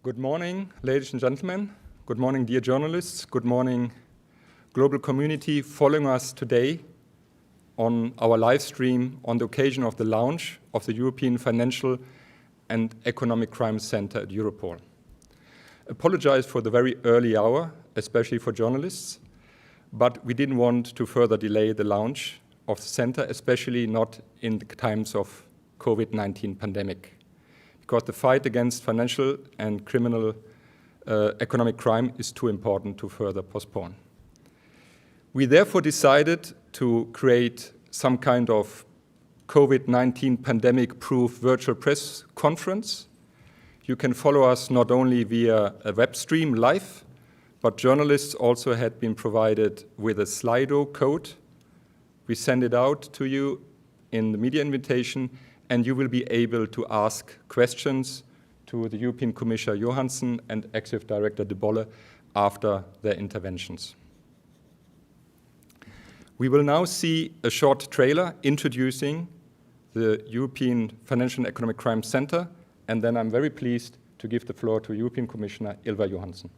Good morning, ladies and gentlemen. Good morning, dear journalists. Good morning, global community following us today on our live stream on the occasion of the launch of the European Financial and Economic Crime Center at Europol. Apologize for the very early hour, especially for journalists, but we didn't want to further delay the launch of the center, especially not in the times of COVID-19 pandemic, because the fight against financial and criminal economic crime is too important to further postpone. We therefore decided to create some kind of COVID-19 pandemic-proof virtual press conference. You can follow us not only via a web stream live, but journalists also had been provided with a Slido code. We send it out to you in the media invitation, and you will be able to ask questions to the European Commissioner Johansson and Executive Director Bolle after their interventions. We will now see a short trailer introducing the European Financial and Economic Crime Center, and then I'm very pleased to give the floor to European Commissioner Ylva Johansson.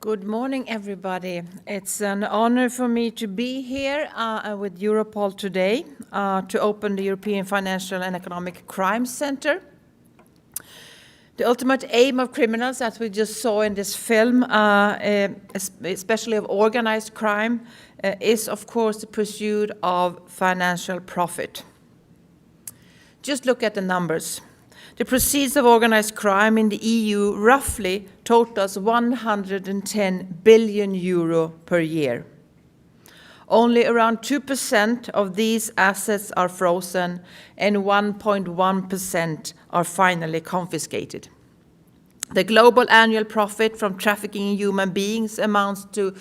Good morning, everybody. It's an honor for me to be here with Europol today to open the European Financial and Economic Crime Center. The ultimate aim of criminals, as we just saw in this film, especially of organized crime, is, of course, the pursuit of financial profit. Just look at the numbers. The proceeds of organized crime in the EU roughly totals 110 billion euro per year. Only around 2% of these assets are frozen and 1.1% are finally confiscated. The global annual profit from trafficking in human beings amounts to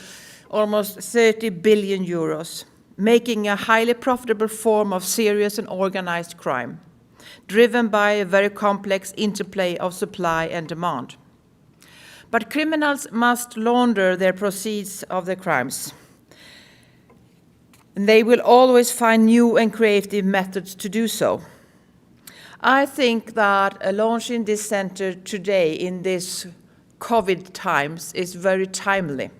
almost 30 billion euros, making a highly profitable form of serious and organized crime, driven by a very complex interplay of supply and demand. But criminals must launder their proceeds of their crimes. And they will always find new and creative methods to do so. I think that launching this center today in this COVID times is very timely.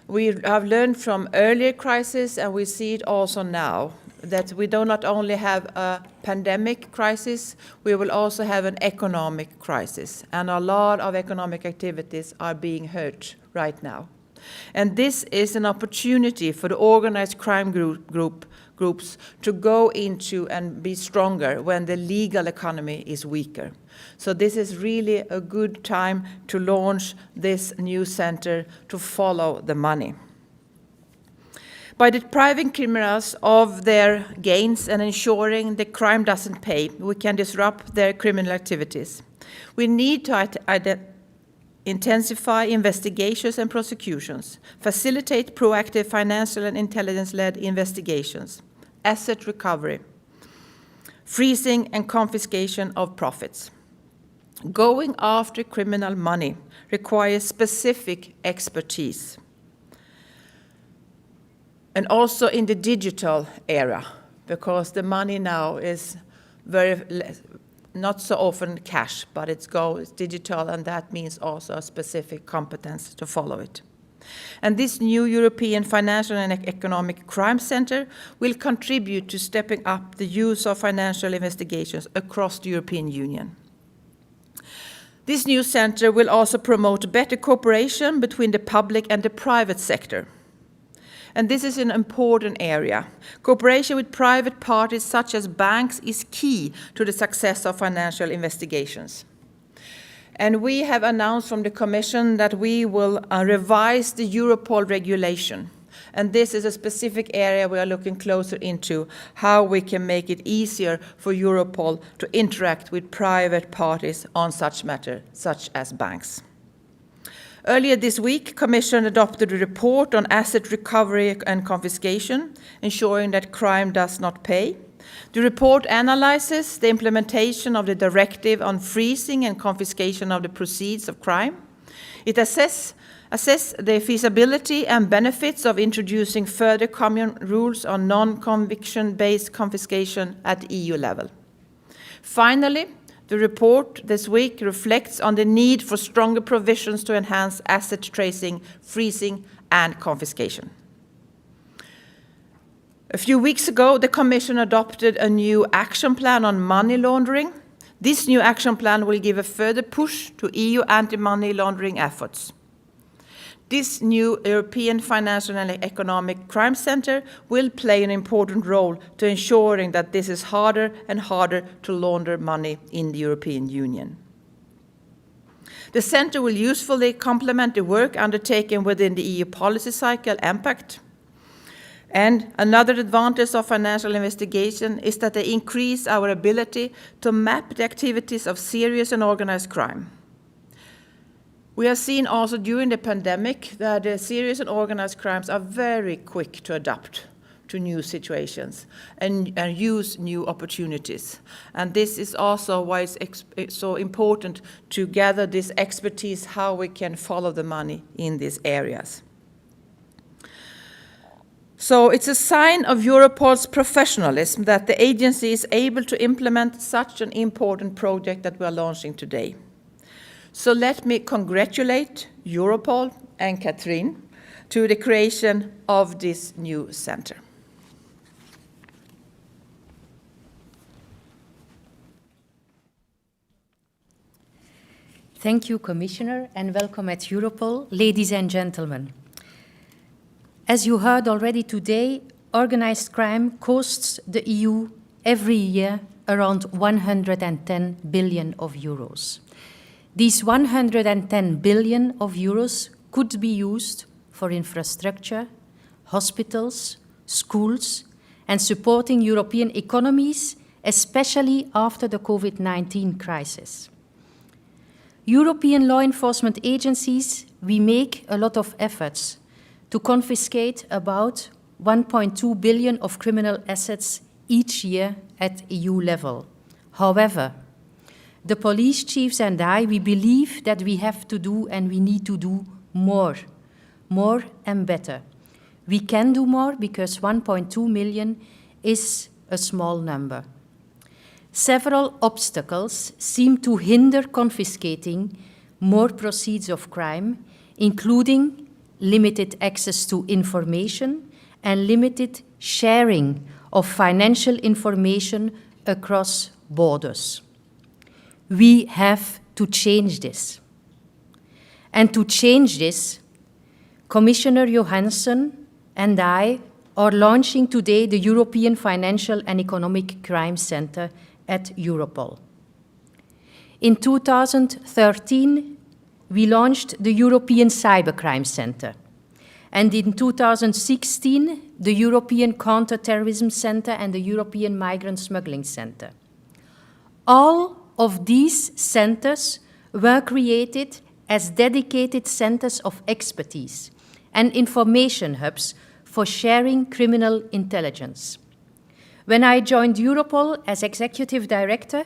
We have learned from earlier crises, and we see it also now, that we do not only have a pandemic crisis, we will also have an economic crisis. And a lot of economic activities are being hurt right now. And this is an opportunity for the organized crime groups to go into and be stronger when the legal economy is weaker. So this is really a good time to launch this new center to follow the money. By depriving criminals of their gains and ensuring the crime doesn't pay, we can disrupt their criminal activities. We need to intensify investigations and prosecutions, facilitate proactive financial and intelligence-led investigations, asset recovery, freezing and confiscation of profits. Going after criminal money requires specific expertise. And also in the digital era, because the money now is not so often cash, but it's digital, and that means also a specific competence to follow it. And this new European Financial and Economic Crime Center will contribute to stepping up the use of financial investigations across the European Union. This new center will also promote better cooperation between the public and the private sector. And this is an important area. Cooperation with private parties such as banks is key to the success of financial investigations. And we have announced from the Commission that we will revise the Europol regulation. And this is a specific area we are looking closer into, how we can make it easier for Europol to interact with private parties on such matters, such as banks. Earlier this week, Commission adopted a report on asset recovery and confiscation, ensuring that crime does not pay. The report analyzes the implementation of the directive on freezing and confiscation of the proceeds of crime. It assesses the feasibility and benefits of introducing further common rules on non-conviction-based confiscation at EU level. Finally, the report this week reflects on the need for stronger provisions to enhance asset tracing, freezing, and confiscation. A few weeks ago, the Commission adopted a new action plan on money laundering. This new action plan will give a further push to EU anti-money laundering efforts. This new European Financial and Economic Crime Center will play an important role to ensuring that this is harder and harder to launder money in the European Union. The center will usefully complement the work undertaken within the EU policy cycle Impact. And another advantage of financial investigation is that they increase our ability to map the activities of serious and organized crime. We have seen also during the pandemic that serious and organized crimes are very quick to adapt to new situations and use new opportunities. And this is also why it's so important to gather this expertise, how we can follow the money in these areas. So it's a sign of Europol's professionalism that the agency is able to implement such an important project that we are launching today. So let me congratulate Europol and Catherine to the creation of this new center. Thank you, Commissioner, and welcome at Europol, ladies and gentlemen. As you heard already today, organized crime costs the EU every year around 110 billion of euros. These 110 billion of euros could be used for infrastructure, hospitals, schools, and supporting European economies, especially after the COVID-19 crisis. European law enforcement agencies, we make a lot of efforts to confiscate about 1.2 billion of criminal assets each year at EU level. However, the police chiefs and I, we believe that we have to do and we need to do more and better. We can do more because 1.2 million is a small number. Several obstacles seem to hinder confiscating more proceeds of crime, including limited access to information and limited sharing of financial information across borders. We have to change this. And to change this, Commissioner Johansson and I are launching today the European Financial and Economic Crime Center at Europol. In 2013, we launched the European Cybercrime Center. And in 2016, the European Counterterrorism Center and the European Migrant Smuggling Center. All of these centers were created as dedicated centers of expertise and information hubs for sharing criminal intelligence. When I joined Europol as executive director,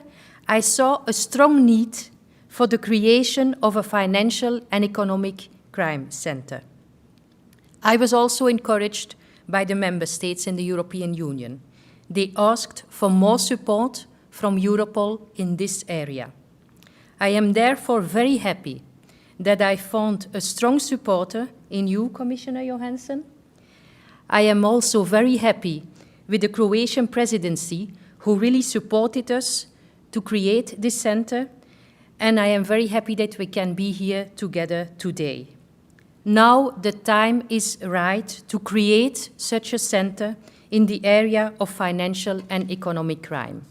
I saw a strong need for the creation of a financial and economic crime center. I was also encouraged by the member states in the European Union. They asked for more support from Europol in this area. I am therefore very happy that I found a strong supporter in you, Commissioner Johansson. I am also very happy with the Croatian presidency, who really supported us to create this center. and I am very happy that we can be here together today. Now the time is right to create such a center in the area of financial and economic crime.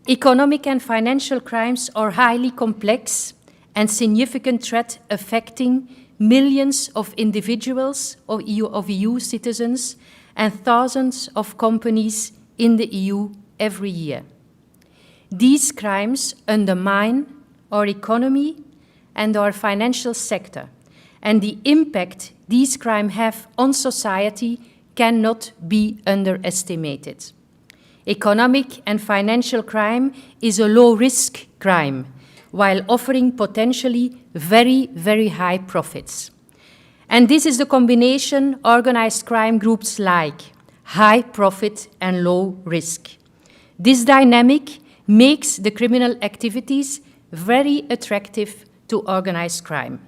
Economic and financial crimes are highly complex and significant threat affecting millions of individuals, of EU citizens, and thousands of companies in the EU every year. These crimes undermine our economy and our financial sector, and the impact these crimes have on society cannot be underestimated. Economic and financial crime is a low-risk crime, while offering potentially very, very high profits. And this is the combination organized crime groups like: high profit and low risk. This dynamic makes the criminal activities very attractive to organized crime.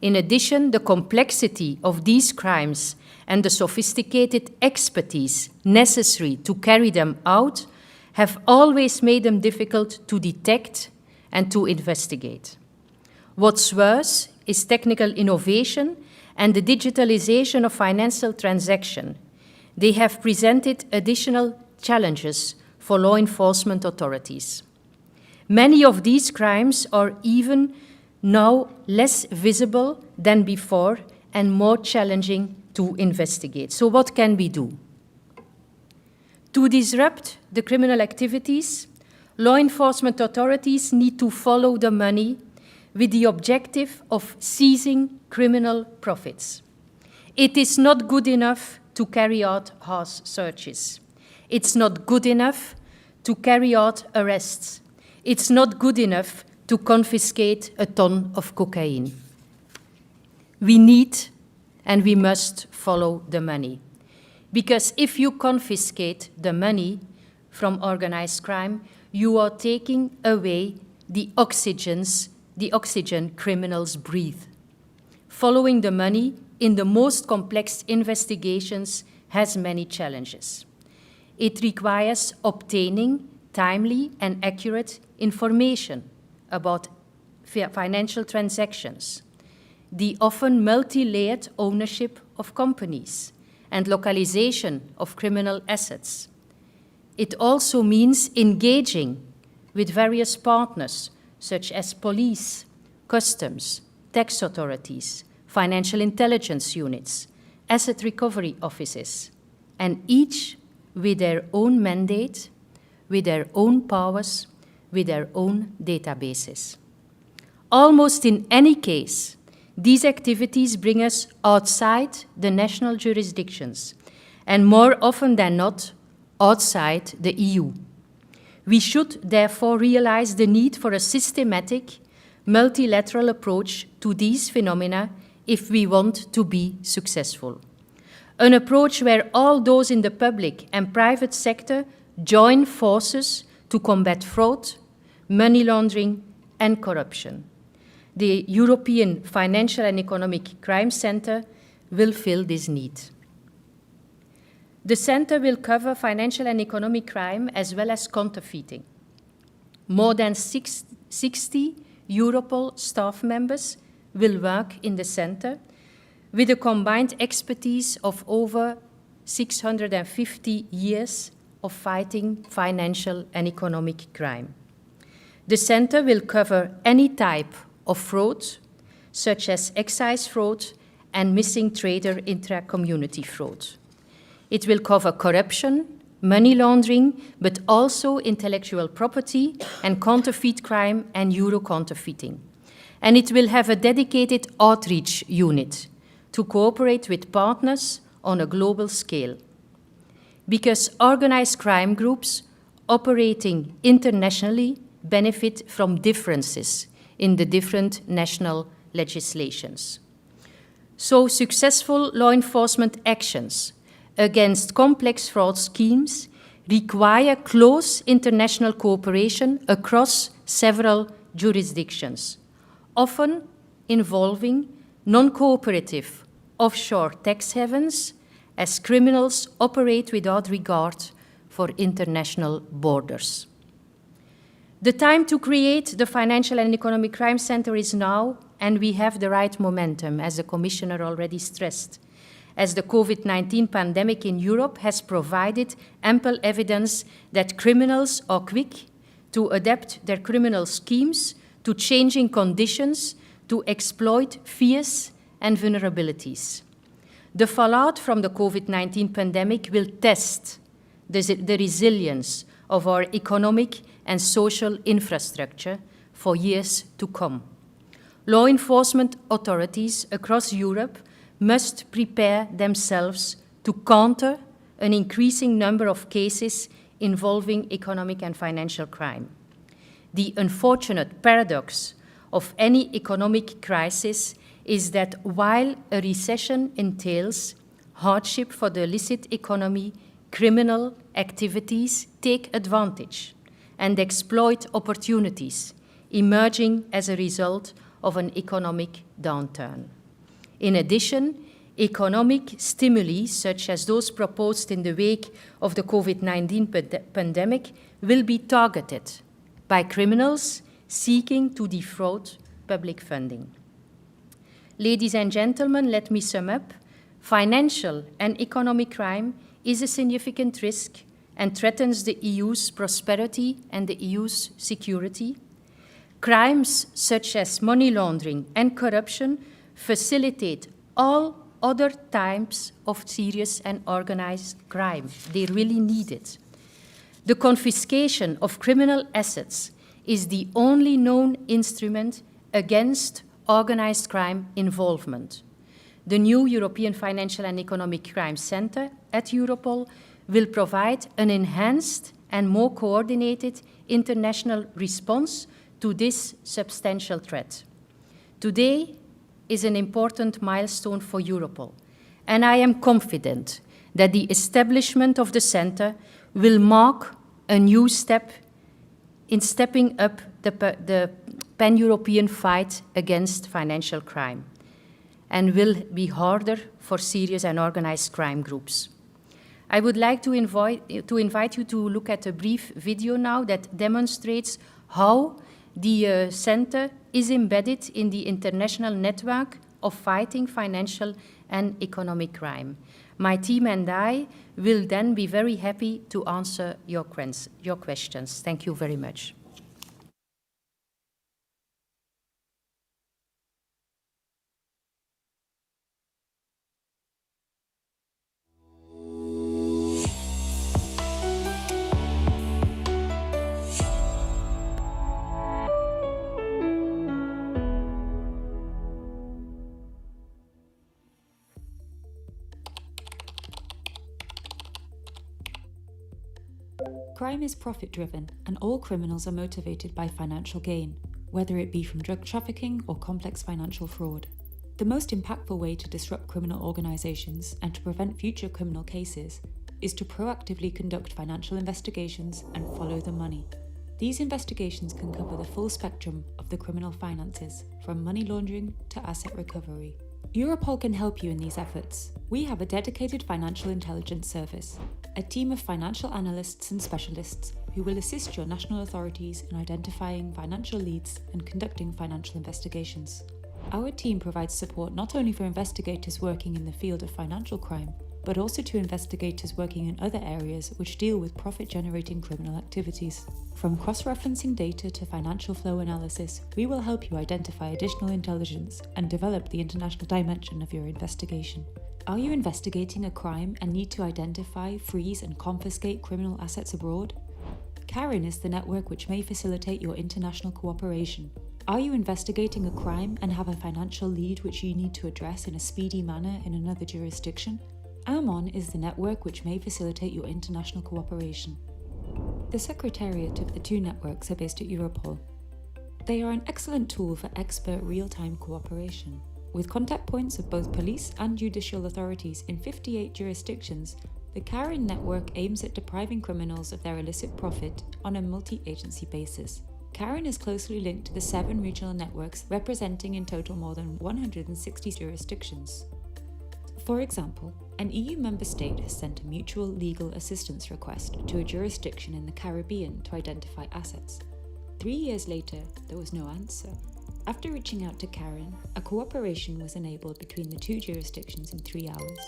In addition, the complexity of these crimes and the sophisticated expertise necessary to carry them out have always made them difficult to detect and to investigate. What's worse is technical innovation and the digitalization of financial transactions. They have presented additional challenges for law enforcement authorities. Many of these crimes are even now less visible than before and more challenging to investigate. So what can we do? To disrupt the criminal activities, law enforcement authorities need to follow the money with the objective of seizing criminal profits. It is not good enough to carry out house searches. It's not good enough to carry out arrests. It's not good enough to confiscate a ton of cocaine. We need and we must follow the money. Because if you confiscate the money from organized crime, you are taking away the oxygen criminals breathe. Following the money in the most complex investigations has many challenges. It requires obtaining timely and accurate information about financial transactions, the often multi-layered ownership of companies, and localization of criminal assets. It also means engaging with various partners, such as police, customs, tax authorities, financial intelligence units, asset recovery offices, and each with their own mandate, with their own powers, with their own databases. Almost in any case, these activities bring us outside the national jurisdictions, and more often than not, outside the EU. We should therefore realize the need for a systematic, multilateral approach to these phenomena if we want to be successful. An approach where all those in the public and private sector join forces to combat fraud, money laundering, and corruption. The European Financial and Economic Crime Center will fill this need. The center will cover financial and economic crime as well as counterfeiting. More than 60 Europol staff members will work in the center with a combined expertise of over 650 years of fighting financial and economic crime. The center will cover any type of fraud, such as excise fraud and missing trader intra-community fraud. It will cover corruption, money laundering, but also intellectual property and counterfeit crime and euro counterfeiting. And it will have a dedicated outreach unit to cooperate with partners on a global scale. Because organized crime groups operating internationally benefit from differences in the different national legislations. So successful law enforcement actions against complex fraud schemes require close international cooperation across several jurisdictions, often involving non-cooperative offshore tax havens as criminals operate without regard for international borders. The time to create the Financial and Economic Crime Center is now, and we have the right momentum, as the Commissioner already stressed, as the COVID-19 pandemic in Europe has provided ample evidence that criminals are quick to adapt their criminal schemes to changing conditions, to exploit fears and vulnerabilities. The fallout from the COVID-19 pandemic will test the resilience of our economic and social infrastructure for years to come. Law enforcement authorities across Europe must prepare themselves to counter an increasing number of cases involving economic and financial crime. The unfortunate paradox of any economic crisis is that while a recession entails hardship for the illicit economy, criminal activities take advantage and exploit opportunities emerging as a result of an economic downturn. In addition, economic stimuli, such as those proposed in the wake of the COVID-19 pandemic, will be targeted by criminals seeking to defraud public funding. Ladies and gentlemen, let me sum up. Financial and economic crime is a significant risk and threatens the EU's prosperity and the EU's security. Crimes such as money laundering and corruption facilitate all other types of serious and organized crime. They really need it. The confiscation of criminal assets is the only known instrument against organized crime involvement. The new European Financial and Economic Crime Center at Europol will provide an enhanced and more coordinated international response to this substantial threat. Today is an important milestone for Europol, and I am confident that the establishment of the center will mark a new step in stepping up the pan-European fight against financial crime, and will be harder for serious and organized crime groups. I would like to invite you to look at a brief video now that demonstrates how the center is embedded in the international network of fighting financial and economic crime. My team and I will then be very happy to answer your questions. Thank you very much. Crime is profit-driven, and all criminals are motivated by financial gain, whether it be from drug trafficking or complex financial fraud. The most impactful way to disrupt criminal organizations and to prevent future criminal cases is to proactively conduct financial investigations and follow the money. These investigations can cover the full spectrum of the criminal finances, from money laundering to asset recovery. Europol can help you in these efforts. We have a dedicated financial intelligence service, a team of financial analysts and specialists who will assist your national authorities in identifying financial leads and conducting financial investigations. Our team provides support not only for investigators working in the field of financial crime, but also to investigators working in other areas which deal with profit-generating criminal activities. From cross-referencing data to financial flow analysis, we will help you identify additional intelligence and develop the international dimension of your investigation. Are you investigating a crime and need to identify, freeze, and confiscate criminal assets abroad? CARIN is the network which may facilitate your international cooperation. Are you investigating a crime and have a financial lead which you need to address in a speedy manner in another jurisdiction? AMON is the network which may facilitate your international cooperation. The secretariat of the two networks are based at Europol. They are an excellent tool for expert real-time cooperation. With contact points of both police and judicial authorities in 58 jurisdictions, the CARIN network aims at depriving criminals of their illicit profit on a multi-agency basis. CARIN is closely linked to the 7 regional networks representing in total more than 160 jurisdictions. For example, an EU member state has sent a mutual legal assistance request to a jurisdiction in the Caribbean to identify assets. 3 years later, there was no answer. After reaching out to Karen, a cooperation was enabled between the two jurisdictions in 3 hours.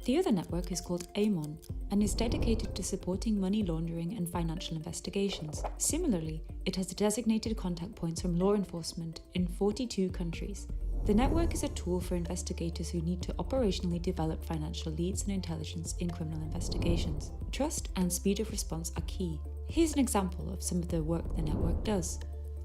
The other network is called AMON and is dedicated to supporting money laundering and financial investigations. Similarly, it has designated contact points from law enforcement in 42 countries. The network is a tool for investigators who need to operationally develop financial leads and intelligence in criminal investigations. Trust and speed of response are key. Here's an example of some of the work the network does.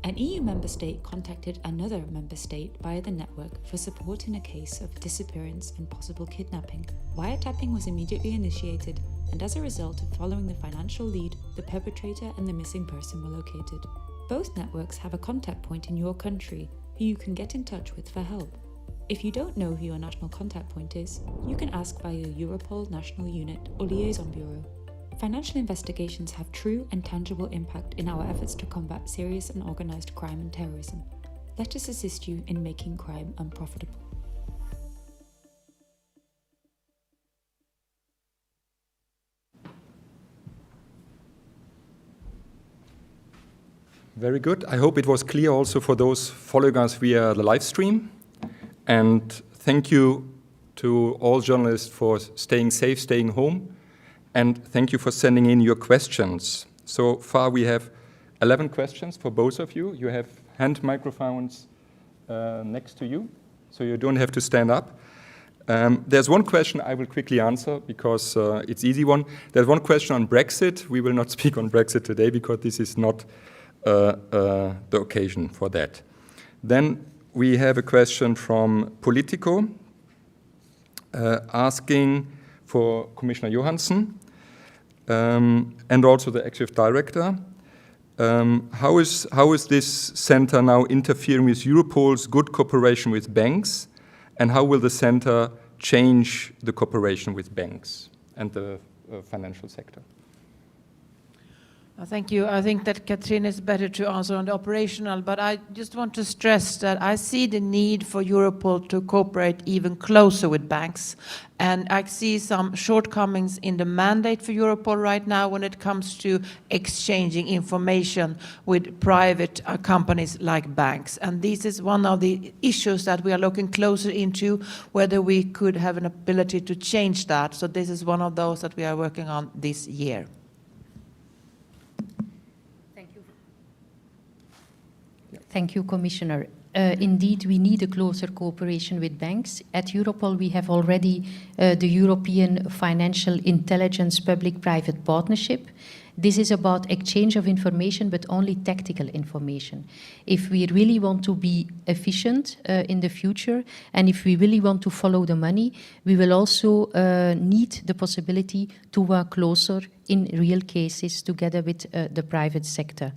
An EU member state contacted another member state via the network for support in a case of disappearance and possible kidnapping. Wiretapping was immediately initiated, and as a result of following the financial lead, the perpetrator and the missing person were located. Both networks have a contact point in your country who you can get in touch with for help. If you don't know who your national contact point is, you can ask via Europol National Unit or Liaison Bureau. Financial investigations have true and tangible impact in our efforts to combat serious and organised crime and terrorism. Let us assist you in making crime unprofitable. Very good. I hope it was clear also for those following us via the live stream. And thank you to all journalists for staying safe, staying home. And thank you for sending in your questions. So far we have 11 questions for both of you. You have hand microphones next to you, so you don't have to stand up. There's one question I will quickly answer because it's an easy one. There's one question on Brexit. We will not speak on Brexit today because this is not the occasion for that. Then we have a question from Politico asking for Commissioner Johansson and also the Executive Director. How is this center now interfering with Europol's good cooperation with banks, and how will the center change the cooperation with banks and the financial sector? Thank you. I think that Katrin is better to answer on the operational, but I just want to stress that I see the need for Europol to cooperate even closer with banks. And I see some shortcomings in the mandate for Europol right now when it comes to exchanging information with private companies like banks. And this is one of the issues that we are looking closer into, whether we could have an ability to change that. So this is one of those that we are working on this year. Thank you, Commissioner. Indeed, we need a closer cooperation with banks. At Europol, we have already the European Financial Intelligence Public-Private Partnership. This is about exchange of information, but only tactical information. If we really want to be efficient in the future, and if we really want to follow the money, we will also need the possibility to work closer in real cases together with the private sector.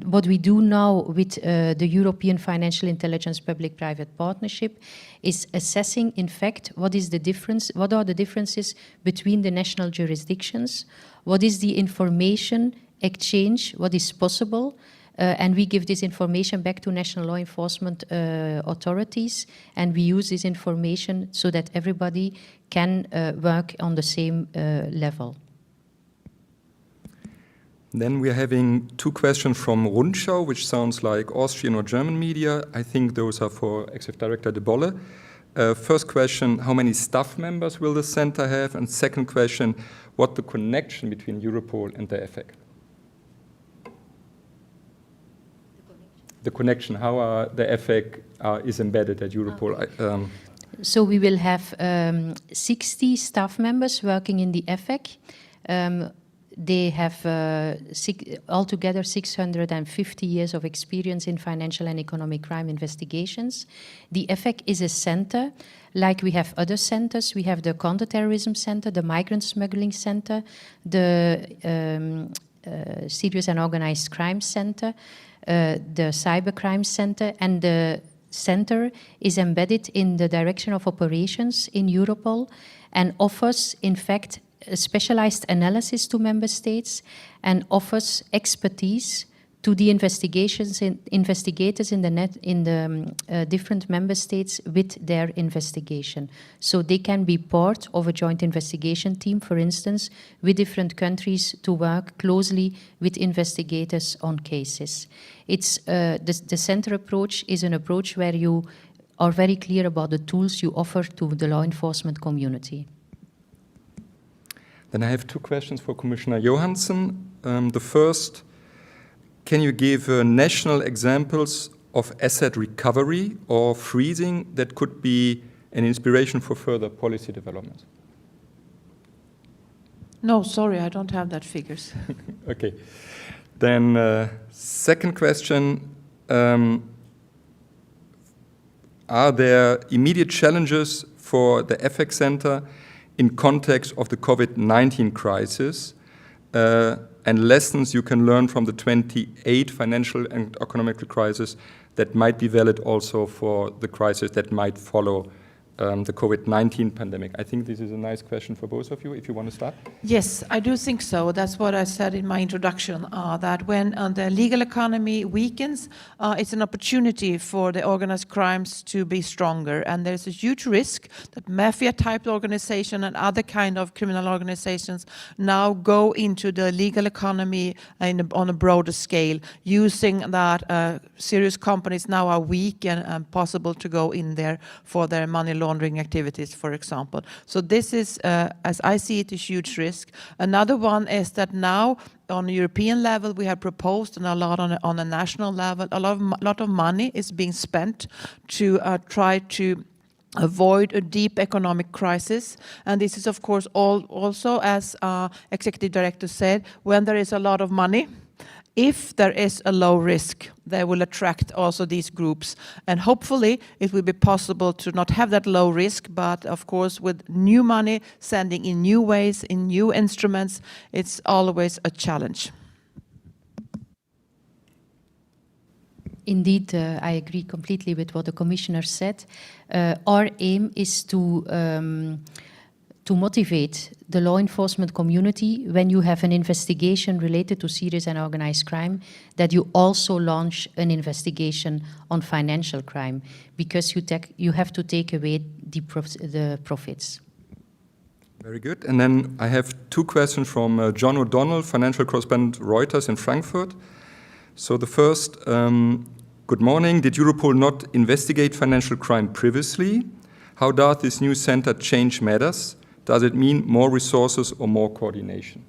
What we do now with the European Financial Intelligence Public-Private Partnership is assessing, in fact, what is the difference, what are the differences between the national jurisdictions, what is the information exchange, what is possible, and we give this information back to national law enforcement authorities, and we use this information so that everybody can work on the same level. Then we're having two questions from Rundschau, which sounds like Austrian or German media. I think those are for Executive Director de Bolle. First question, how many staff members will the center have? And second question, what the connection between Europol and the EFEC? The connection, how the EFEC is embedded at Europol. So we will have 60 staff members working in the EFEC. They have altogether 650 years of experience in financial and economic crime investigations. The EFEC is a center, like we have other centers. We have the Counterterrorism Center, the Migrant Smuggling Center, the Serious and Organized Crime Center, the Cybercrime Center, and the center is embedded in the Direction of Operations in Europol and offers, in fact, specialized analysis to member states and offers expertise to the investigators in the different member states with their investigation. So they can be part of a joint investigation team, for instance, with different countries to work closely with investigators on cases. It's the center approach is an approach where you are very clear about the tools you offer to the law enforcement community. Then I have two questions for Commissioner Johansson. The first, can you give national examples of asset recovery or freezing that could be an inspiration for further policy development? No, sorry, I don't have that figures. Okay. Then second question, are there immediate challenges for the FX Center in context of the COVID-19 crisis and lessons you can learn from the 28 financial and economic crisis that might be valid also for the crisis that might follow the COVID-19 pandemic? I think this is a nice question for both of you, if you want to start. Yes, I do think so. That's what I said in my introduction, that when the legal economy weakens, it's an opportunity for the organized crimes to be stronger. And there's a huge risk that mafia-type organization and other kind of criminal organizations now go into the legal economy on a broader scale, using that serious companies now are weak and possible to go in there for their money laundering activities, for example. So this is, as I see it, a huge risk. Another one is that now on a European level we have proposed, and a lot on a national level, a lot of money is being spent to try to avoid a deep economic crisis. And this is, of course, also, as Executive Director said, when there is a lot of money, if there is a low risk, they will attract also these groups. And hopefully it will be possible to not have that low risk, but of course with new money, sending in new ways, in new instruments, it's always a challenge. Indeed, I agree completely with what the Commissioner said. Our aim is to motivate the law enforcement community when you have an investigation related to serious and organized crime, that you also launch an investigation on financial crime, because you have to take away the profits. Very good. And then I have two questions from John O'Donnell, financial correspondent Reuters in Frankfurt. So the first, good morning. Did Europol not investigate financial crime previously? How does this new center change matters? Does it mean more resources or more coordination?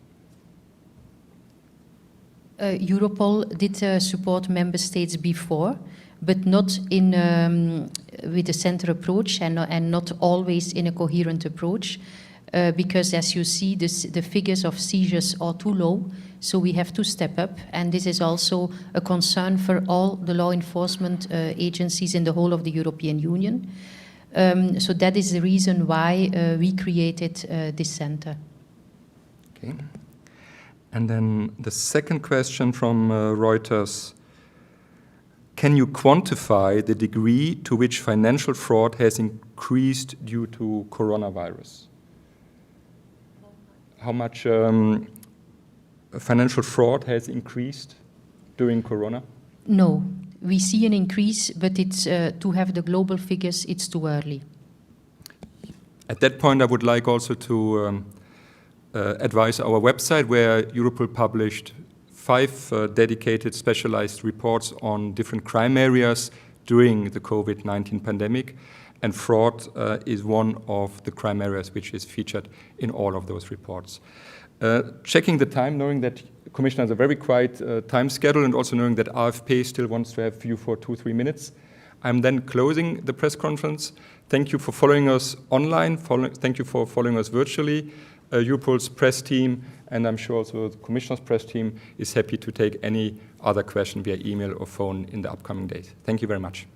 Europol did support member states before, but not with a center approach and not always in a coherent approach, because as you see, the figures of seizures are too low, so we have to step up, and this is also a concern for all the law enforcement agencies in the whole of the European Union. So that is the reason why we created this center. Okay. And then the second question from Reuters. Can you quantify the degree to which financial fraud has increased due to coronavirus? How much financial fraud has increased during Corona? No. We see an increase, but it's to have the global figures, it's too early. At that point, I would like also to advise our website, where Europol published 5 dedicated specialized reports on different crime areas during the COVID-19 pandemic. And fraud is one of the crime areas which is featured in all of those reports. Checking the time, knowing that Commissioner has a very quiet time schedule, and also knowing that AFP still wants to have you for 2-3 minutes, I'm then closing the press conference. Thank you for following us online. Thank you for following us virtually. Europol's press team, and I'm sure also the Commissioner's press team, is happy to take any other question via email or phone in the upcoming days. Thank you very much.